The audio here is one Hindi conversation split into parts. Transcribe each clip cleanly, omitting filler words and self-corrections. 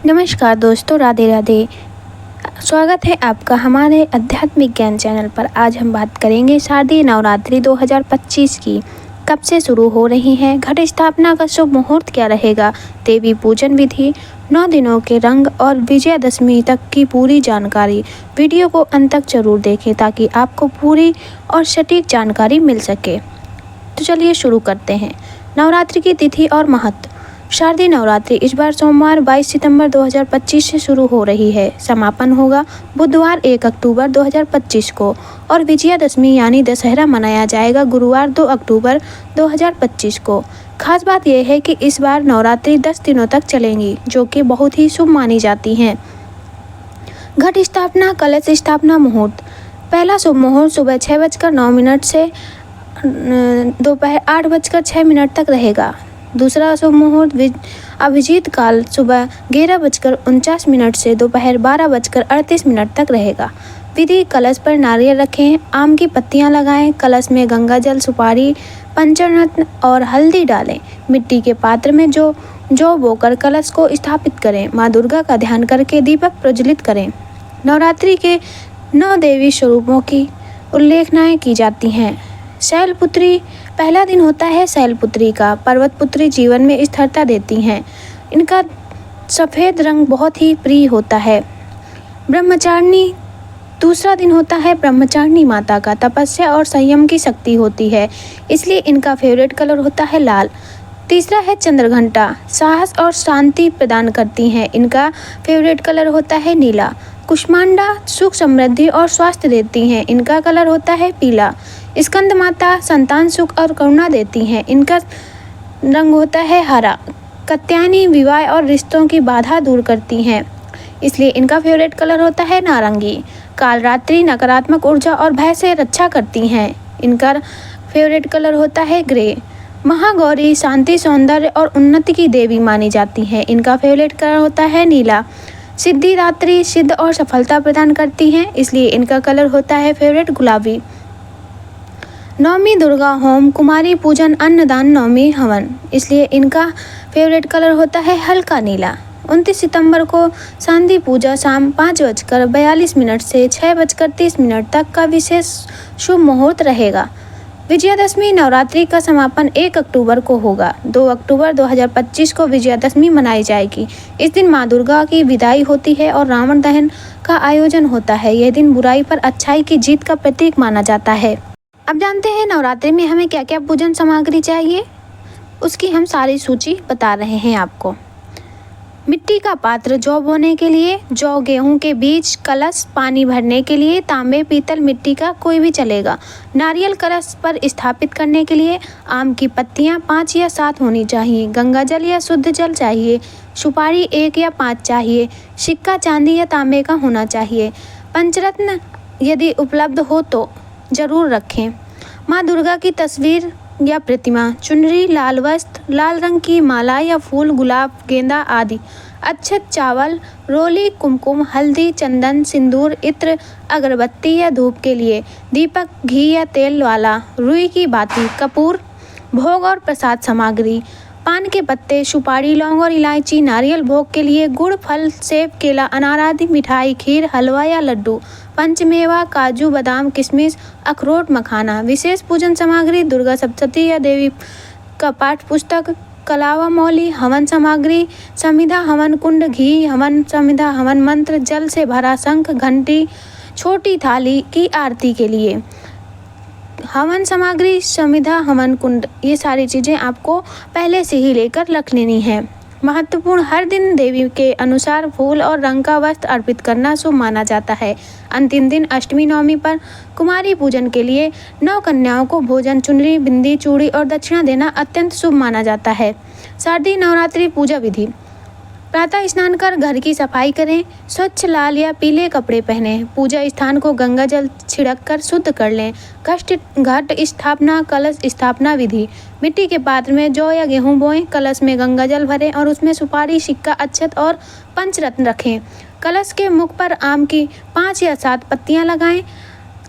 नमस्कार दोस्तों, राधे राधे। स्वागत है आपका हमारे आध्यात्मिक ज्ञान चैनल पर। आज हम बात करेंगे शारदीय नवरात्रि 2025 की। कब से शुरू हो रही है, घट स्थापना का शुभ मुहूर्त क्या रहेगा, देवी पूजन विधि, 9 दिनों के रंग और विजयादशमी तक की पूरी जानकारी। वीडियो को अंत तक जरूर देखें ताकि आपको पूरी और सटीक जानकारी मिल सके। तो चलिए शुरू करते हैं। नवरात्रि की तिथि और महत्व। शारदीय नवरात्रि इस बार सोमवार 22 सितंबर 2025 से शुरू हो रही है। समापन होगा बुधवार 1 अक्टूबर 2025 को और विजयादशमी यानी दशहरा मनाया जाएगा गुरुवार 2 अक्टूबर 2025 को। खास बात यह है कि इस बार नवरात्रि 10 दिनों तक चलेंगी, जो कि बहुत ही शुभ मानी जाती हैं। घट स्थापना, कलश स्थापना मुहूर्त। पहला शुभ मुहूर्त सुबह 6:09 से दोपहर 8:06 तक रहेगा। दूसरा शुभ मुहूर्त अभिजीत काल सुबह 11:49 से दोपहर 12:38 तक रहेगा। विधि: कलश पर नारियल रखें, आम की पत्तियां लगाएं, कलश में गंगा जल, सुपारी, पंचरत्न और हल्दी डालें। मिट्टी के पात्र में जौ बोकर कलश को स्थापित करें। माँ दुर्गा का ध्यान करके दीपक प्रज्वलित करें। नवरात्रि के 9 देवी स्वरूपों की उल्लेखनाएं की जाती हैं। शैलपुत्री, पहला दिन होता है शैलपुत्री का। पर्वतपुत्री जीवन में स्थिरता देती हैं। इनका सफ़ेद रंग बहुत ही प्रिय होता है। ब्रह्मचारिणी, दूसरा दिन होता है ब्रह्मचारिणी माता का। तपस्या और संयम की शक्ति होती है, इसलिए इनका फेवरेट कलर होता है लाल। तीसरा है चंद्रघंटा, साहस और शांति प्रदान करती हैं। इनका फेवरेट कलर होता है नीला। कुष्मांडा, सुख समृद्धि और स्वास्थ्य देती हैं। इनका कलर होता है पीला। स्कंद माता, संतान सुख और करुणा देती हैं। इनका रंग होता है हरा। कात्यायनी, विवाह और रिश्तों की बाधा दूर करती हैं, इसलिए इनका फेवरेट कलर होता है नारंगी। कालरात्रि, नकारात्मक ऊर्जा और भय से रक्षा करती हैं। इनका फेवरेट कलर होता है ग्रे। महागौरी, शांति, सौंदर्य और उन्नति की देवी मानी जाती हैं। इनका फेवरेट कलर होता है नीला। सिद्धिदात्री, सिद्ध और सफलता प्रदान करती हैं, इसलिए इनका कलर होता है फेवरेट गुलाबी। नवमी दुर्गा होम, कुमारी पूजन, अन्नदान, नवमी हवन, इसलिए इनका फेवरेट कलर होता है हल्का नीला। 29 सितंबर को शांति पूजा शाम 5:42 से 6:30 तक का विशेष शुभ मुहूर्त रहेगा। विजयादशमी नवरात्रि का समापन 1 अक्टूबर को होगा। 2 अक्टूबर 2025 को विजयादशमी मनाई जाएगी। इस दिन माँ दुर्गा की विदाई होती है और रावण दहन का आयोजन होता है। यह दिन बुराई पर अच्छाई की जीत का प्रतीक माना जाता है। अब जानते हैं नवरात्रि में हमें क्या क्या पूजन सामग्री चाहिए। उसकी हम सारी सूची बता रहे हैं आपको। मिट्टी का पात्र जौ बोने के लिए, जौ, गेहूं के बीज, कलश पानी भरने के लिए तांबे, पीतल, मिट्टी का कोई भी चलेगा। नारियल कलश पर स्थापित करने के लिए आम की पत्तियां 5 या 7 होनी चाहिए। गंगा जल या शुद्ध जल चाहिए। सुपारी 1 या 5 चाहिए। सिक्का चांदी या तांबे का होना चाहिए। पंचरत्न यदि उपलब्ध हो तो जरूर रखें। माँ दुर्गा की तस्वीर या प्रतिमा, चुनरी, लाल वस्त्र, लाल रंग की माला या फूल, गुलाब, गेंदा आदि। अक्षत, चावल, रोली, कुमकुम, हल्दी, चंदन, सिंदूर, इत्र, अगरबत्ती या धूप के लिए दीपक, घी या तेल वाला, रुई की बाती, कपूर, भोग और प्रसाद सामग्री, पान के पत्ते, सुपारी, लौंग और इलायची। नारियल भोग के लिए गुड़, फल, सेब, केला, अनार आदि मिठाई, खीर, हलवा या लड्डू, पंचमेवा, काजू, बादाम, किशमिश, अखरोट, मखाना। विशेष पूजन सामग्री दुर्गा सप्तशती या देवी का पाठ पुस्तक, कलावा मौली, हवन सामग्री, समिधा, हवन कुंड, घी, हवन समिधा, हवन मंत्र, जल से भरा शंख, घंटी, छोटी थाली की आरती के लिए हवन सामग्री, समिधा, हवन कुंड, ये सारी चीज़ें आपको पहले से ही लेकर रख लेनी है। महत्वपूर्ण, हर दिन देवी के अनुसार फूल और रंग का वस्त्र अर्पित करना शुभ माना जाता है। अंतिम दिन अष्टमी नवमी पर कुमारी पूजन के लिए 9 कन्याओं को भोजन, चुनरी, बिंदी, चूड़ी और दक्षिणा देना अत्यंत शुभ माना जाता है। शारदीय नवरात्रि पूजा विधि। प्रातः स्नान कर घर की सफाई करें। स्वच्छ लाल या पीले कपड़े पहनें। पूजा स्थान को गंगा जल छिड़क कर शुद्ध कर लें। घट स्थापना, कलश स्थापना विधि। मिट्टी के पात्र में जौ या गेहूं बोएं, कलश में गंगा जल भरें और उसमें सुपारी, सिक्का, अक्षत और पंचरत्न रखें। कलश के मुख पर आम की 5 या 7 पत्तियां लगाएं।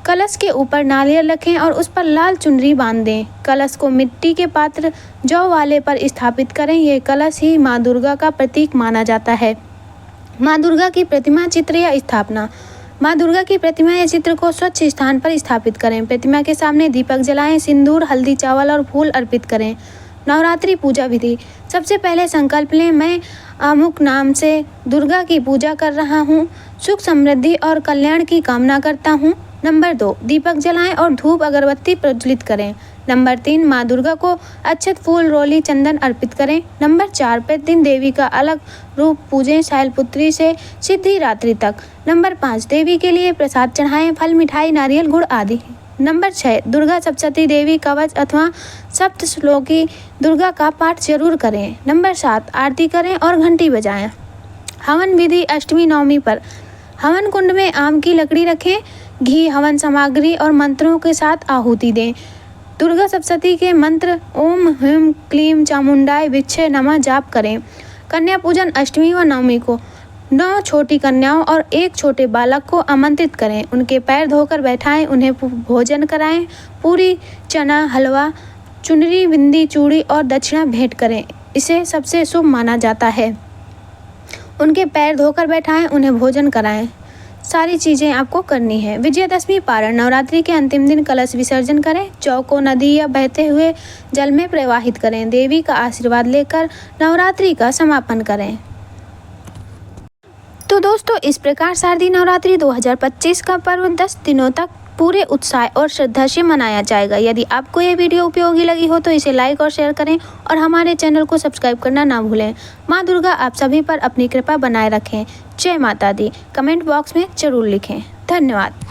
कलश के ऊपर नारियल रखें और उस पर लाल चुनरी बांध दें। कलश को मिट्टी के पात्र जौ वाले पर स्थापित करें। यह कलश ही माँ दुर्गा का प्रतीक माना जाता है। माँ दुर्गा की प्रतिमा, चित्र या स्थापना। माँ दुर्गा की प्रतिमा या चित्र को स्वच्छ स्थान पर स्थापित करें। प्रतिमा के सामने दीपक जलाएं, सिंदूर, हल्दी, चावल और फूल अर्पित करें। नवरात्रि पूजा विधि। सबसे पहले संकल्प लें, मैं अमुक नाम से दुर्गा की पूजा कर रहा हूँ, सुख समृद्धि और कल्याण की कामना करता हूँ। नंबर 2, दीपक जलाएं और धूप अगरबत्ती प्रज्वलित करें। नंबर 3, माँ दुर्गा को अक्षत, फूल, रोली, चंदन अर्पित करें। नंबर 4, प्रतिदिन देवी का अलग रूप पूजें, शैलपुत्री से सिद्धिदात्री तक। नंबर 5, देवी के लिए प्रसाद चढ़ाएं, फल, मिठाई, नारियल, गुड़ आदि। नंबर 6, दुर्गा सप्तशती देवी कवच अथवा सप्त श्लोकी दुर्गा का पाठ जरूर करें। नंबर 7, आरती करें और घंटी बजाएं। हवन विधि। अष्टमी नवमी पर हवन कुंड में आम की लकड़ी रखें, घी, हवन सामग्री और मंत्रों के साथ आहुति दें। दुर्गा सप्तशती के मंत्र ओम ह्रीं क्लीं चामुंडाय विच्चे नमः जाप करें। कन्या पूजन। अष्टमी व नवमी को 9 छोटी कन्याओं और 1 छोटे बालक को आमंत्रित करें। उनके पैर धोकर बैठाएं, उन्हें भोजन कराएं। पूरी, चना, हलवा, चुनरी, बिंदी, चूड़ी और दक्षिणा भेंट करें। इसे सबसे शुभ माना जाता है। उनके पैर धोकर बैठाएं, उन्हें भोजन कराएं। सारी चीज़ें आपको करनी है। विजयदशमी पारण। नवरात्रि के अंतिम दिन कलश विसर्जन करें। जौ को नदी या बहते हुए जल में प्रवाहित करें। देवी का आशीर्वाद लेकर नवरात्रि का समापन करें। तो दोस्तों, इस प्रकार शारदीय नवरात्रि 2025 का पर्व 10 दिनों तक पूरे उत्साह और श्रद्धा से मनाया जाएगा। यदि आपको ये वीडियो उपयोगी लगी हो तो इसे लाइक और शेयर करें और हमारे चैनल को सब्सक्राइब करना ना भूलें। माँ दुर्गा आप सभी पर अपनी कृपा बनाए रखें। जय माता दी। कमेंट बॉक्स में जरूर लिखें। धन्यवाद।